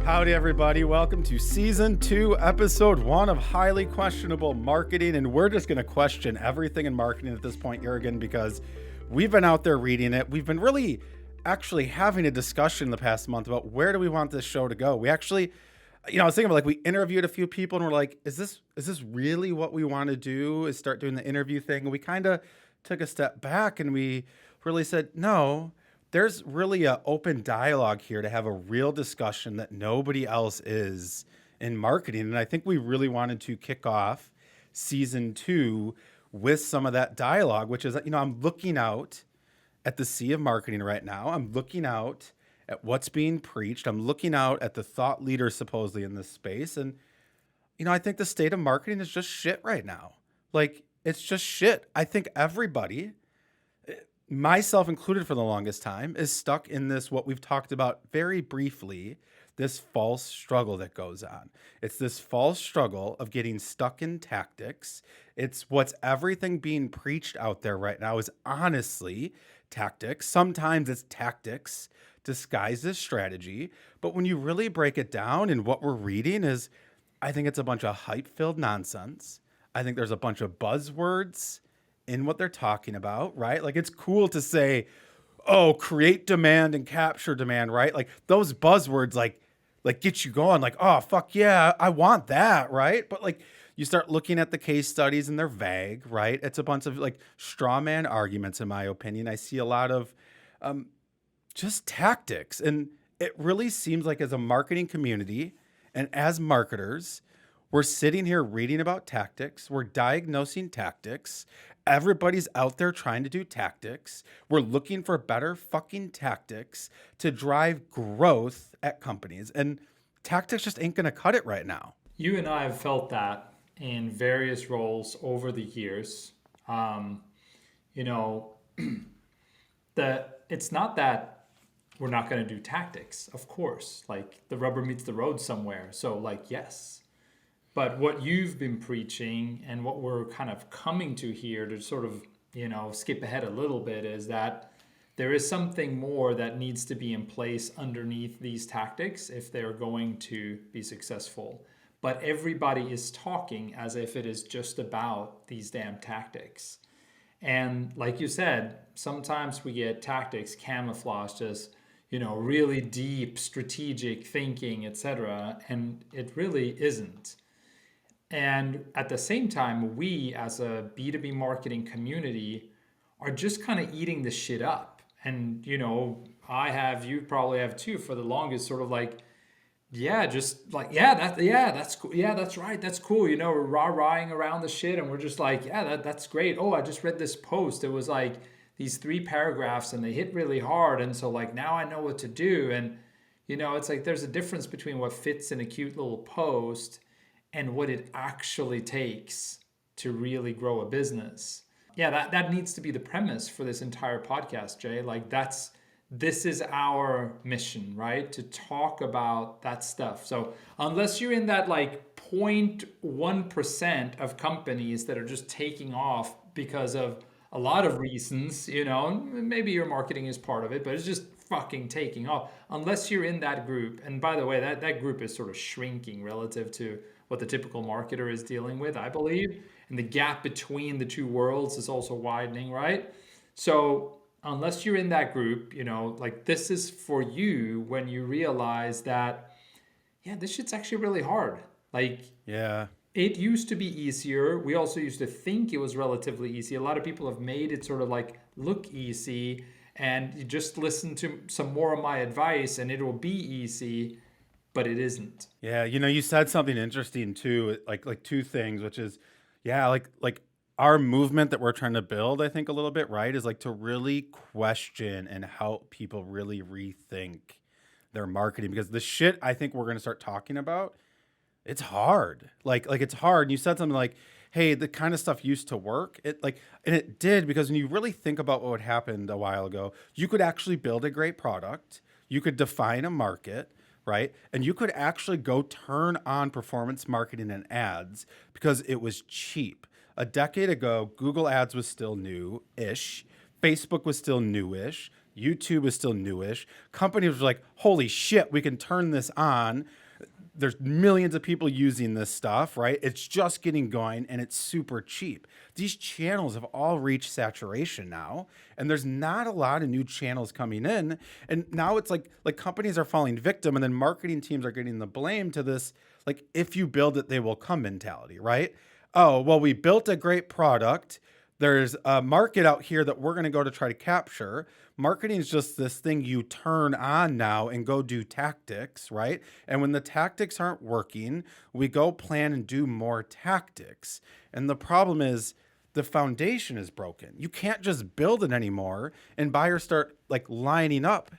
Howdy, everybody. Welcome to Season 2, Episode 1 of Highly Questionable Marketing. And we're just going to question everything in marketing at this point, Jurgen, because we've been out there reading it. We've been really actually having a discussion the past month about where do we want this show to go. We actually, I was thinking about we interviewed a few people and we're like, is this really what we want to do, is start doing the interview thing? And we kind of took a step back and we really said, no, there's really an open dialogue here to have a real discussion that nobody else is in marketing. And I think we really wanted to kick off Season 2 with some of that dialogue, which is, I'm looking out at the sea of marketing right now. I'm looking out at what's being preached. I'm looking out at the thought leaders supposedly in this space. And, I think the state of marketing is just shit right now. It's just shit. I think everybody, myself included for the longest time, is stuck in this, what we've talked about very briefly, this false struggle that goes on. It's this false struggle of getting stuck in tactics. It's what's everything being preached out there right now is honestly tactics. Sometimes it's tactics disguised as strategy. But when you really break it down, and what we're reading is, I think it's a bunch of hype-filled nonsense. I think there's a bunch of buzzwords in what they're talking about, right? It's cool to say, oh, create demand and capture demand, right? Those buzzwords, get you going, oh, fuck yeah, I want that, right? But you start looking at the case studies and they're vague, right? It's a bunch of straw man arguments, in my opinion. I see a lot of just tactics. And it really seems like as a marketing community and as marketers, we're sitting here reading about tactics. We're diagnosing tactics. Everybody's out there trying to do tactics. We're looking for better fucking tactics to drive growth at companies. And tactics just ain't going to cut it right now. You and I have felt that in various roles over the years. That it's not that we're not going to do tactics, of course. The rubber meets the road somewhere. So yes. But what you've been preaching and what we're kind of coming to here to sort of, skip ahead a little bit is that there is something more that needs to be in place underneath these tactics if they're going to be successful. But everybody is talking as if it is just about these damn tactics. And like you said, sometimes we get tactics camouflaged as, really deep strategic thinking, etc. And it really isn't. And at the same time, we as a B2B marketing community are just kind of eating this shit up. And, you probably have too, for the longest, sort of that's cool. Yeah, that's right. That's cool. We're rah-rahing around the shit and we're just that's great. Oh, I just read this post. It was these 3 paragraphs and they hit really hard. And so now I know what to do. And, it's there's a difference between what fits in a cute little post and what it actually takes to really grow a business. Yeah, that needs to be the premise for this entire podcast, Jay. This is our mission, right? To talk about that stuff. So unless you're in that 0.1% of companies that are just taking off because of a lot of reasons, maybe your marketing is part of it, but it's just fucking taking off. Unless you're in that group, and by the way, that group is sort of shrinking relative to what the typical marketer is dealing with, I believe. And the gap between the two worlds is also widening, right? So unless you're in that group, this is for you when you realize that, this shit's actually really hard. Yeah. It used to be easier. We also used to think it was relatively easy. A lot of people have made it sort of look easy, and you just listen to some more of my advice and it will be easy. But it isn't. Yeah, you said something interesting too, like 2 things, which is, our movement that we're trying to build, I think a little bit, right, is to really question and help people really rethink their marketing, because the shit I think we're going to start talking about, it's hard. It's hard. And you said something hey, the kind of stuff used to work. And it did, because when you really think about what happened a while ago, you could actually build a great product. You could define a market, right? And you could actually go turn on performance marketing and ads because it was cheap. A decade ago, Google Ads was still new-ish. Facebook was still newish. YouTube is still newish. Companies are like, holy shit, we can turn this on. There's millions of people using this stuff, right? It's just getting going and it's super cheap. These channels have all reached saturation now, and there's not a lot of new channels coming in. And now it's like companies are falling victim, and then marketing teams are getting the blame to this, like, if you build it, they will come mentality, right? Oh, well, we built a great product. There's a market out here that we're going to go to try to capture. Marketing is just this thing you turn on now and go do tactics, right? And when the tactics aren't working, we go plan and do more tactics. And the problem is the foundation is broken. You can't just build it anymore and buyers start like lining up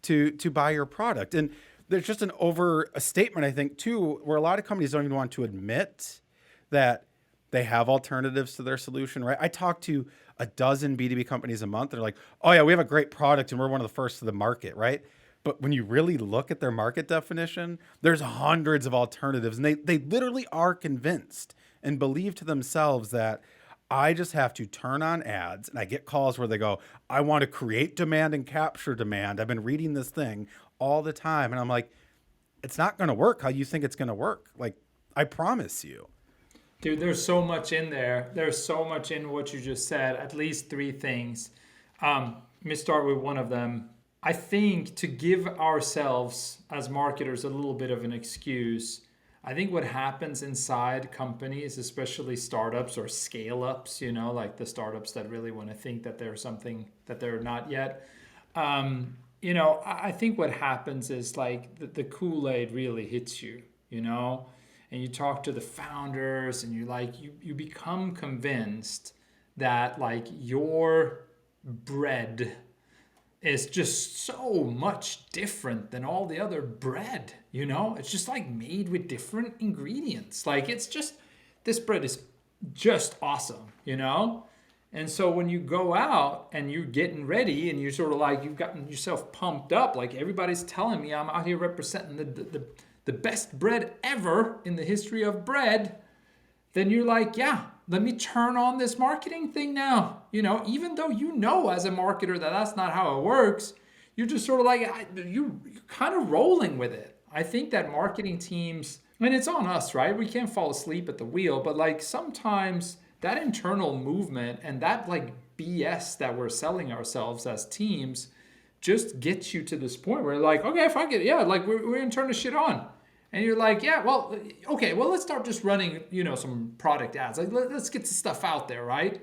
to buy your product. And there's just a statement, I think, too, where a lot of companies don't even want to admit that they have alternatives to their solution, right? I talk to a dozen B2B companies a month. They're like, oh yeah, we have a great product and we're one of the first to the market, right? But when you really look at their market definition, there's hundreds of alternatives. And they literally are convinced and believe to themselves that I just have to turn on ads. And I get calls where they go, I want to create demand and capture demand. I've been reading this thing all the time. And I'm like, it's not going to work how you think it's going to work. Like, I promise you. Dude, there's so much in there. There's so much in what you just said. At least three things. Let me start with one of them. I think to give ourselves as marketers a little bit of an excuse, I think what happens inside companies, especially startups or scale-ups, like the startups that really want to think that they're something that they're not yet. I think what happens is like the Kool-Aid really hits you, and you talk to the founders and you become convinced that like your bread is just so much different than all the other bread, it's just like made with different ingredients. Like it's just, this bread is just awesome, And so when you go out and you're getting ready and you're sort of like, you've gotten yourself pumped up, like everybody's telling me I'm out here representing the best bread ever in the history of bread, then you're like, yeah, let me turn on this marketing thing now. Even though as a marketer that that's not how it works, you're just sort of like, you're kind of rolling with it. I think that marketing teams, and it's on us, right? We can't fall asleep at the wheel, but like sometimes that internal movement and that like BS that we're selling ourselves as teams just gets you to this point where like, okay, fuck it. Yeah, like we're going to turn this shit on. And you're like, yeah, well, okay, well, let's start just running, some product ads. Like, let's get the stuff out there, right?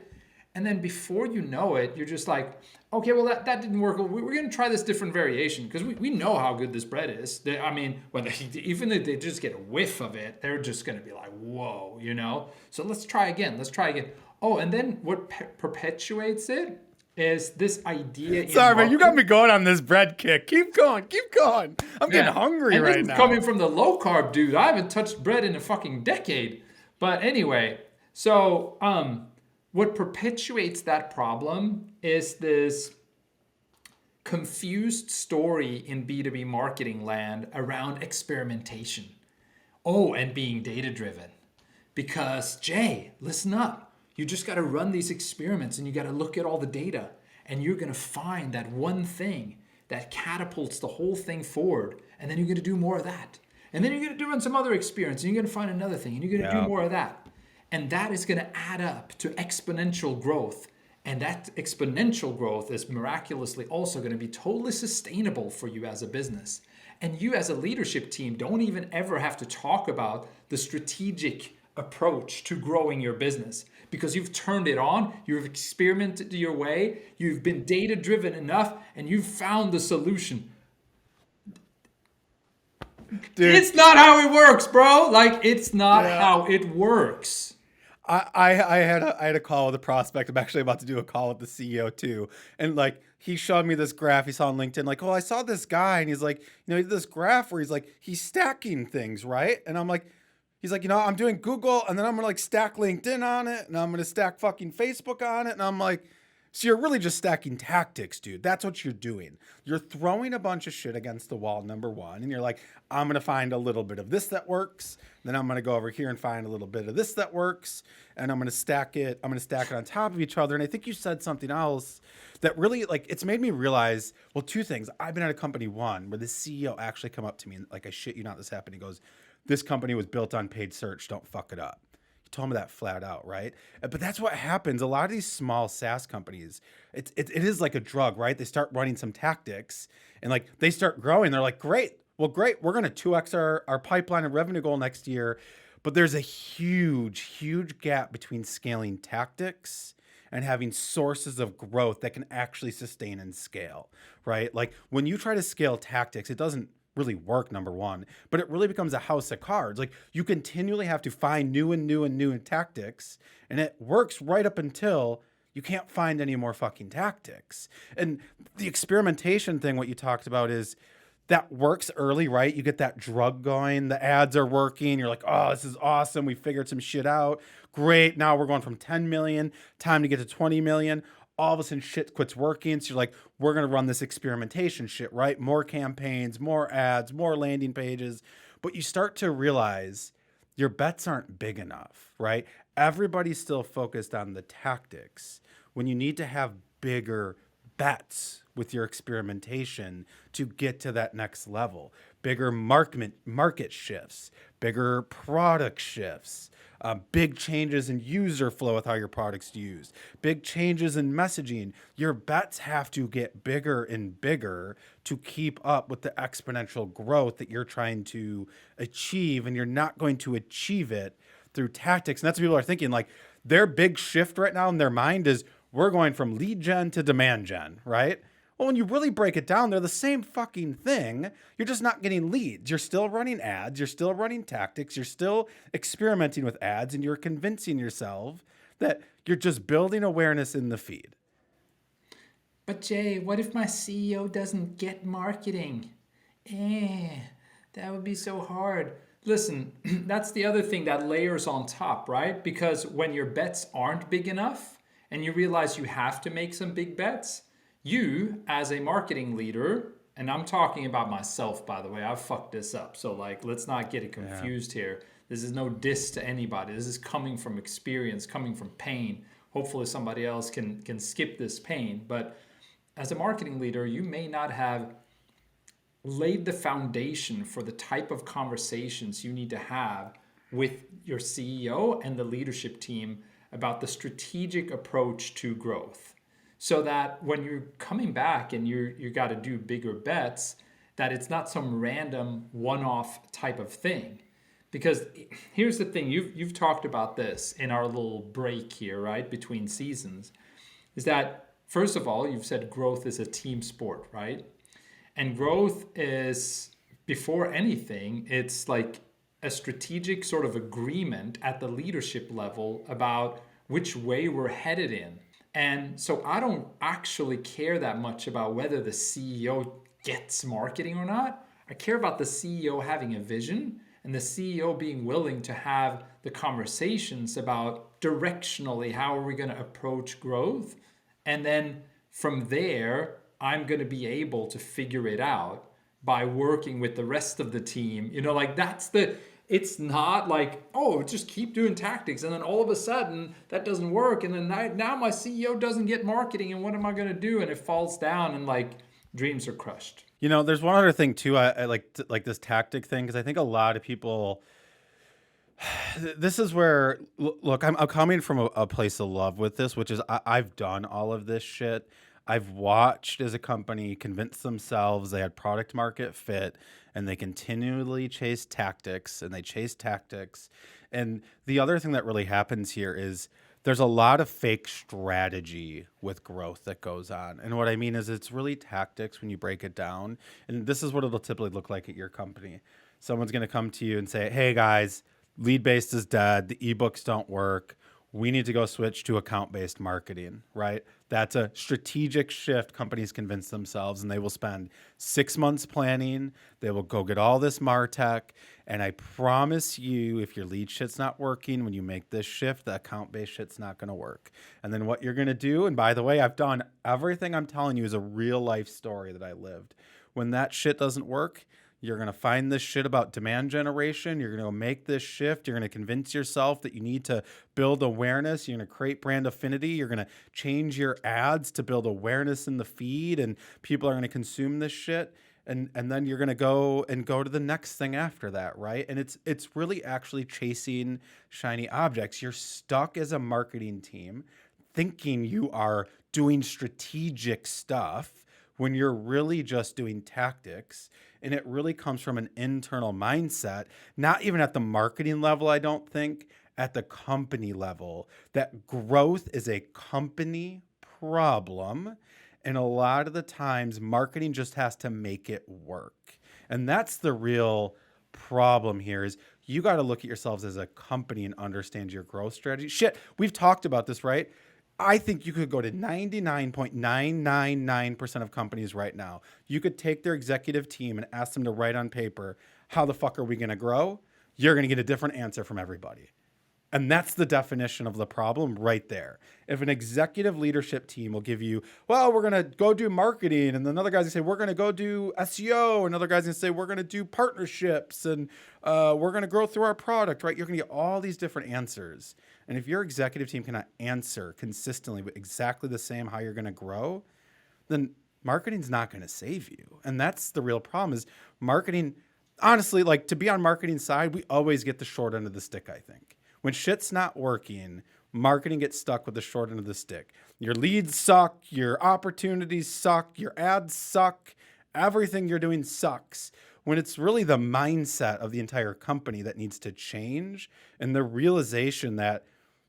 And then before you know it, you're just like, okay, well, that didn't work. We're going to try this different variation because we know how good this bread is. Even if they just get a whiff of it, they're just going to be like, whoa, So let's try again. Oh, and then what perpetuates it is this idea. Sorry, man, you got me going on this bread kick. Keep going. I'm getting hungry and right this is now. Coming from the low carb dude, I haven't touched bread in a fucking decade. But anyway, so what perpetuates that problem is this confused story in B2B marketing land around experimentation. Oh, and being data driven. Because Jay, listen up. You just got to run these experiments and you got to look at all the data and you're going to find that one thing that catapults the whole thing forward. And then you're going to do more of that. And then you're going to do some other experience and you're going to find another thing and you're going to do more of that. And that is going to add up to exponential growth. And that exponential growth is miraculously also going to be totally sustainable for you as a business. And you as a leadership team don't even ever have to talk about the strategic approach to growing your business because you've turned it on, you've experimented your way, you've been data driven enough, and you've found the solution. Dude, it's not how it works, bro. Like it's not how it works. I had a call with a prospect. I'm actually about to do a call with the CEO too. And like he showed me this graph he saw on LinkedIn, like, oh, I saw this guy and he's like, he did this graph where he's like, he's stacking things, right? And I'm like, he's like, I'm doing Google and then I'm gonna like stack LinkedIn on it and I'm gonna stack fucking Facebook on it. And I'm like, So you're really just stacking tactics, dude. That's what you're doing. You're throwing a bunch of shit against the wall, number one, and you're like, I'm gonna find a little bit of this that works. Then I'm gonna go over here and find a little bit of this that works, and I'm gonna stack it. I'm gonna stack it on top of each other. And I think you said something else that really, like, it's made me realize, well, two things. I've been at a company one where the CEO actually come up to me and, like, I shit you not, this happened. He goes, "This company was built on paid search. Don't fuck it up." Told me that flat out, right? But that's what happens. A lot of these small SaaS companies, it is like a drug, right? They start running some tactics and like they start growing. They're like, great. Well, great. We're going to 2x our pipeline and revenue goal next year. But there's a huge gap between scaling tactics and having sources of growth that can actually sustain and scale, right? Like when you try to scale tactics, it doesn't really work, number one, but it really becomes a house of cards. Like you continually have to find new tactics, and it works right up until you can't find any more fucking tactics. And the experimentation thing, what you talked about is that works early, right? You get that drug going, the ads are working, you're like, oh, this is awesome, we figured some shit out, great, now we're going from 10 million, time to get to 20 million. All of a sudden shit quits working. So you're like, we're going to run this experimentation shit, right? More campaigns, more ads, more landing pages. But you start to realize your bets aren't big enough, right? Everybody's still focused on the tactics when you need to have bigger bets with your experimentation to get to that next level. Bigger market shifts, bigger product shifts, big changes in user flow with how your product's used, big changes in messaging. Your bets have to get bigger and bigger to keep up with the exponential growth that you're trying to achieve, and you're not going to achieve it through tactics. And that's what people are thinking. Like their big shift right now in their mind is we're going from lead gen to demand gen, right? Well, when you really break it down, they're the same fucking thing. You're just not getting leads. You're still running ads. You're still running tactics. You're still experimenting with ads, and you're convincing yourself that you're just building awareness in the feed. But Jay, what if my CEO doesn't get marketing? That would be so hard. Listen, that's the other thing that layers on top, right? Because when your bets aren't big enough and you realize you have to make some big bets, you, as a marketing leader, and I'm talking about myself, by the way, I've fucked this up. So, like, let's not get it confused here. This is no diss to anybody. This is coming from experience, coming from pain. Hopefully somebody else can skip this pain. But as a marketing leader, you may not have laid the foundation for the type of conversations you need to have with your CEO and the leadership team about the strategic approach to growth. So that when you're coming back and you got to do bigger bets, that it's not some random one-off type of thing. Because here's the thing, you've talked about this in our little break here, right, between seasons, is that first of all, you've said growth is a team sport, right? And growth is, before anything, it's like a strategic sort of agreement at the leadership level about which way we're headed in. And so I don't actually care that much about whether the CEO gets marketing or not. I care about the CEO having a vision and the CEO being willing to have the conversations about directionally how are we going to approach growth. And then from there, I'm going to be able to figure it out by working with the rest of the team. You know, like it's not like, oh, just keep doing tactics and then all of a sudden that doesn't work. And then now my CEO doesn't get marketing and what am I going to do? And it falls down and like dreams are crushed. You know, there's one other thing too. I like this tactic thing because I think a lot of people, this is where, look, I'm coming from a place of love with this, which is I've done all of this shit. I've watched as a company convince themselves they had product market fit and they continually chase tactics and they chase tactics. And the other thing that really happens here is there's a lot of fake strategy with growth that goes on. And what I mean is it's really tactics when you break it down. And this is what it'll typically look like at your company. Someone's going to come to you and say, hey guys, lead-based is dead. The ebooks don't work. we need to go switch to account-based marketing, right? That's a strategic shift companies convince themselves, and they will spend 6 months planning. They will go get all this MarTech. And I promise you, if your lead shit's not working, when you make this shift, the account-based shit's not going to work. And then what you're going to do, and by the way, I've done everything I'm telling you is a real life story that I lived. When that shit doesn't work, you're going to find this shit about demand generation. You're going to make this shift. You're going to convince yourself that you need to build awareness. You're going to create brand affinity. You're going to change your ads to build awareness in the feed, and people are going to consume this shit. And then you're going to go to the next thing after that, right? And it's really actually chasing shiny objects. You're stuck as a marketing team thinking you are doing strategic stuff when you're really just doing tactics. And it really comes from an internal mindset, not even at the marketing level, I don't think, at the company level, that growth is a company problem. And a lot of the times, marketing just has to make it work. And that's the real problem here is you got to look at yourselves as a company and understand your growth strategy. Shit, we've talked about this, right? I think you could go to 99.999% of companies right now. You could take their executive team and ask them to write on paper, how the fuck are we going to grow? You're going to get a different answer from everybody. And that's the definition of the problem right there. If an executive leadership team will give you, well, we're going to go do marketing. And another guy's going to say, we're going to go do SEO. Another guy's going to say, we're going to do partnerships. And we're going to grow through our product, right? You're going to get all these different answers. And if your executive team cannot answer consistently with exactly the same how you're going to grow, then marketing's not going to save you. And that's the real problem is marketing. Honestly, like to be on marketing side, we always get the short end of the stick, I think. When shit's not working, marketing gets stuck with the short end of the stick. Your leads suck, your opportunities suck, your ads suck, everything you're doing sucks. When it's really the mindset of the entire company that needs to change and the realization that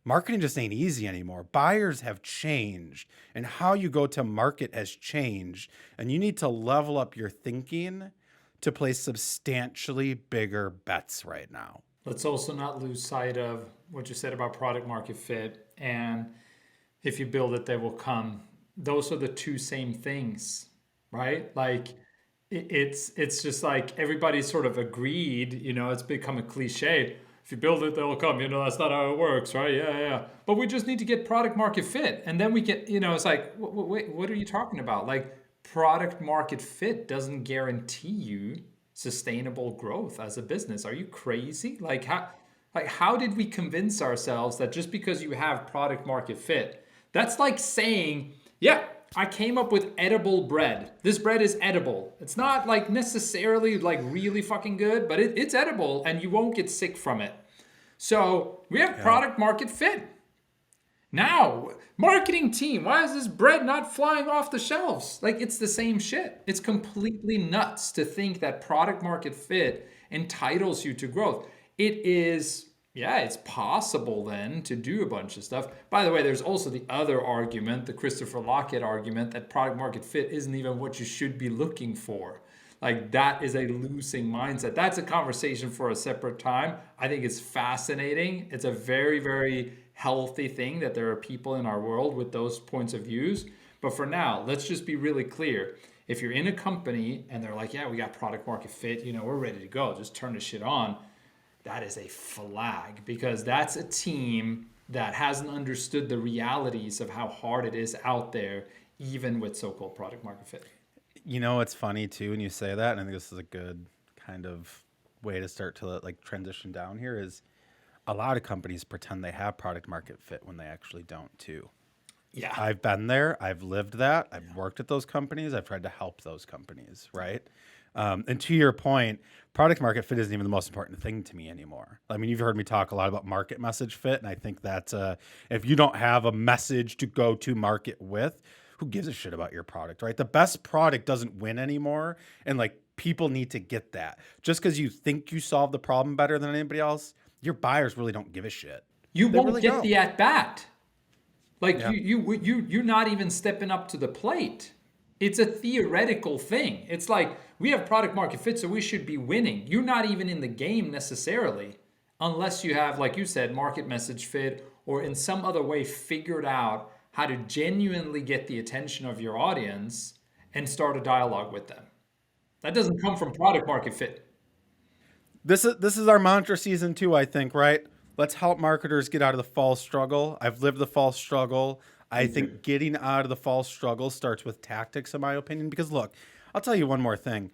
marketing just ain't easy anymore. Buyers have changed and how you go to market has changed. And you need to level up your thinking to place substantially bigger bets right now. Let's also not lose sight of what you said about product market fit. And if you build it, they will come. Those are the two same things, right? Like it's just like everybody sort of agreed, it's become a cliche. If you build it, they'll come. That's not how it works, right? Yeah. But we just need to get product market fit. And then we get, it's like, wait, what are you talking about? Like product market fit doesn't guarantee you sustainable growth as a business. Are you crazy? Like how did we convince ourselves that just because you have product market fit, that's like saying, yeah, I came up with edible bread. This bread is edible. It's not like necessarily like really fucking good, but it's edible and you won't get sick from it. So we have product market fit. Now, marketing team, why is this bread not flying off the shelves? Like it's the same shit. It's completely nuts to think that product market fit entitles you to growth. It is, it's possible then to do a bunch of stuff. By the way, there's also the other argument, the Christopher Lockett argument, that product market fit isn't even what you should be looking for. Like that is a losing mindset. That's a conversation for a separate time. I think it's fascinating. It's a very, very healthy thing that there are people in our world with those points of views. But for now, let's just be really clear. If you're in a company and they're like, yeah, we got product market fit, we're ready to go. Just turn the shit on. That is a flag because that's a team that hasn't understood the realities of how hard it is out there, even with so-called product market fit. It's funny too when you say that, and I think this is a good kind of way to start to like transition down here is a lot of companies pretend they have product market fit when they actually don't too. Yeah. I've been there. I've lived that. I've worked at those companies. I've tried to help those companies, right? And to your point, product market fit isn't even the most important thing to me anymore. I mean, you've heard me talk a lot about market message fit, and I think that if you don't have a message to go to market with, who gives a shit about your product, right? The best product doesn't win anymore, and like people need to get that. Just because you think you solve the problem better than anybody else, your buyers really don't give a shit. You won't get the at bat. Like you're not even stepping up to the plate. It's a theoretical thing. It's like we have product market fit, so we should be winning. You're not even in the game necessarily, unless you have, like you said, market message fit or in some other way figured out how to genuinely get the attention of your audience and start a dialogue with them. That doesn't come from product market fit. This is our mantra season 2, I think, right? Let's help marketers get out of the false struggle. I've lived the false struggle. I Me too. think getting out of the false struggle starts with tactics, in my opinion. Because look, I'll tell you one more thing.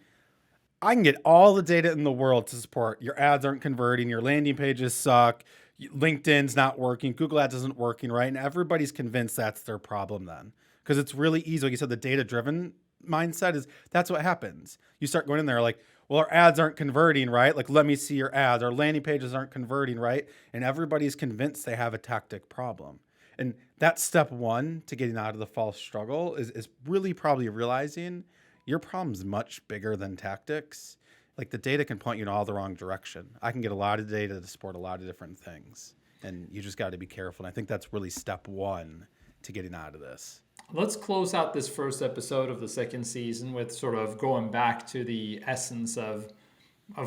I can get all the data in the world to support your ads aren't converting, your landing pages suck, LinkedIn's not working, Google Ads isn't working, right? And everybody's convinced that's their problem then. Because it's really easy. Like you said, the data driven mindset is that's what happens. You start going in there like, well, our ads aren't converting, right? Like, let me see your ads. Our landing pages aren't converting, right? And everybody's convinced they have a tactic problem. And that's step one to getting out of the false struggle is really probably realizing your problem's much bigger than tactics. Like the data can point you in all the wrong direction. I can get a lot of data to support a lot of different things. And you just got to be careful. And I think that's really step one to getting out of this. Let's close out this first episode of the second season with sort of going back to the essence of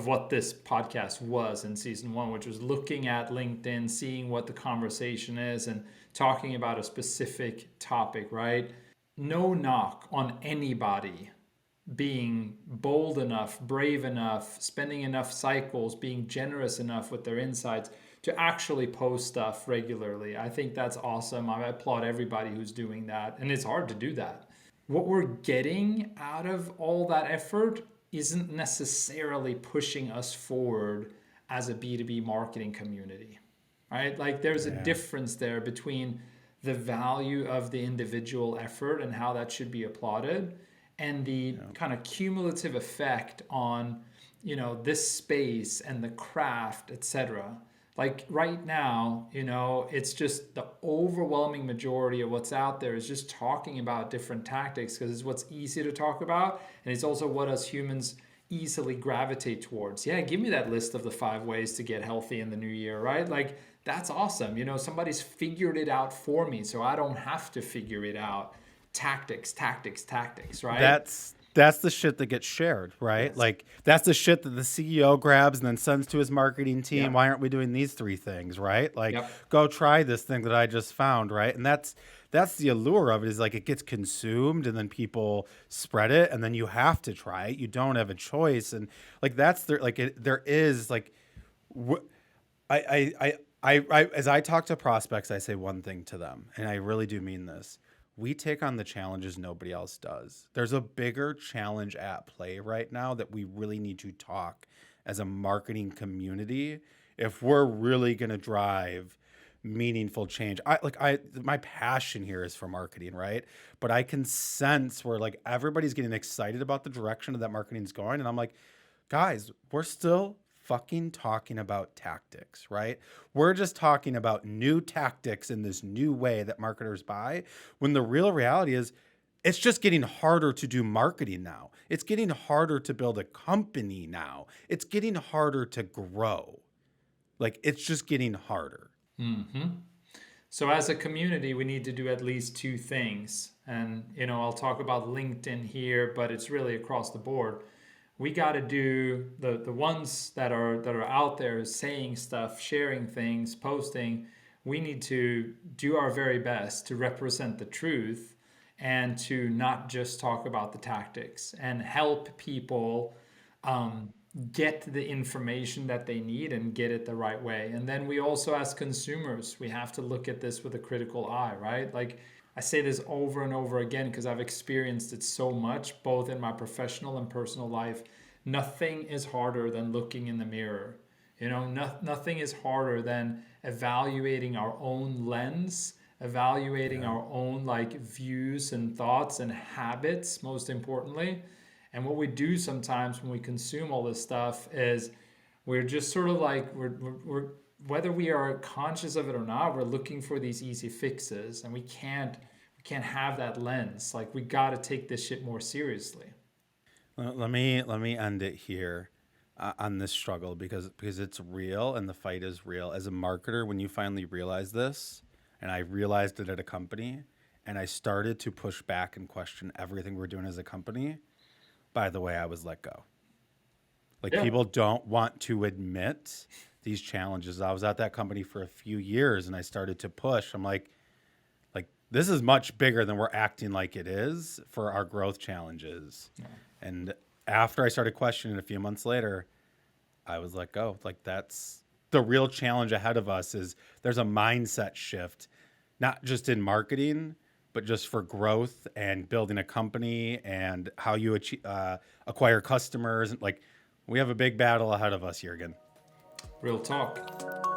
what this podcast was in season 1, which was looking at LinkedIn, seeing what the conversation is and talking about a specific topic, right? No knock on anybody being bold enough, brave enough, spending enough cycles, being generous enough with their insights to actually post stuff regularly. I think that's awesome. I applaud everybody who's doing that. And it's hard to do that. What we're getting out of all that effort isn't necessarily pushing us forward as a B2B marketing community, right? Like there's a difference there between the value of the individual effort and how that should be applauded and the kind of cumulative effect on, this space and the craft, etc. Like right now, it's just the overwhelming majority of what's out there is just talking about different tactics because it's what's easy to talk about. And it's also what us humans easily gravitate towards. Yeah, give me that list of the 5 ways to get healthy in the new year, right? Like that's awesome. Somebody's figured it out for me, so I don't have to figure it out. Tactics, right? That's the shit that gets shared, right? Yes. Like that's the shit that the CEO grabs and then sends to his marketing team. Yep. Why aren't we doing these 3 things, right? Like Yep. go try this thing that I just found, right? And that's the allure of it is like it gets consumed and then people spread it and then you have to try it. You don't have a choice. And like that's there like there is like I as I talk to prospects, I say one thing to them, and I really do mean this. We take on the challenges nobody else does. There's a bigger challenge at play right now that we really need to talk as a marketing community if we're really going to drive meaningful change. My passion here is for marketing, right? But I can sense where like everybody's getting excited about the direction that marketing's going, and I'm like, guys, we're still fucking talking about tactics, right? We're just talking about new tactics in this new way that marketers buy, when the real reality is it's just getting harder to do marketing now. It's getting harder to build a company now. It's getting harder to grow. Like it's just getting harder. So as a community, we need to do at least 2 things. And, I'll talk about LinkedIn here, but it's really across the board. We got to do the ones that are out there saying stuff, sharing things, posting. We need to do our very best to represent the truth and to not just talk about the tactics and help people get the information that they need and get it the right way. And then we also, as consumers, we have to look at this with a critical eye, right? Like I say this over and over again because I've experienced it so much, both in my professional and personal life. Nothing is harder than looking in the mirror. Nothing is harder than evaluating our own lens, evaluating our own views and thoughts and habits, most importantly. And what we do sometimes when we consume all this stuff is we're just sort of we're whether we are conscious of it or not, we're looking for these easy fixes, and we can't have that lens. Like we got to take this shit more seriously. Let me end it here on this struggle because it's real and the fight is real. As a marketer, when you finally realize this, and I realized it at a company, and I started to push back and question everything we're doing as a company, by the way, I was let go. People don't want to admit these challenges. I was at that company for a few years and I started to push. I'm like this is much bigger than we're acting like it is for our growth challenges. Yeah. And after I started questioning a few months later, I was like, oh, like that's the real challenge ahead of us is there's a mindset shift, not just in marketing, but just for growth and building a company and how you acquire customers. Like we have a big battle ahead of us, Jürgen. Real talk.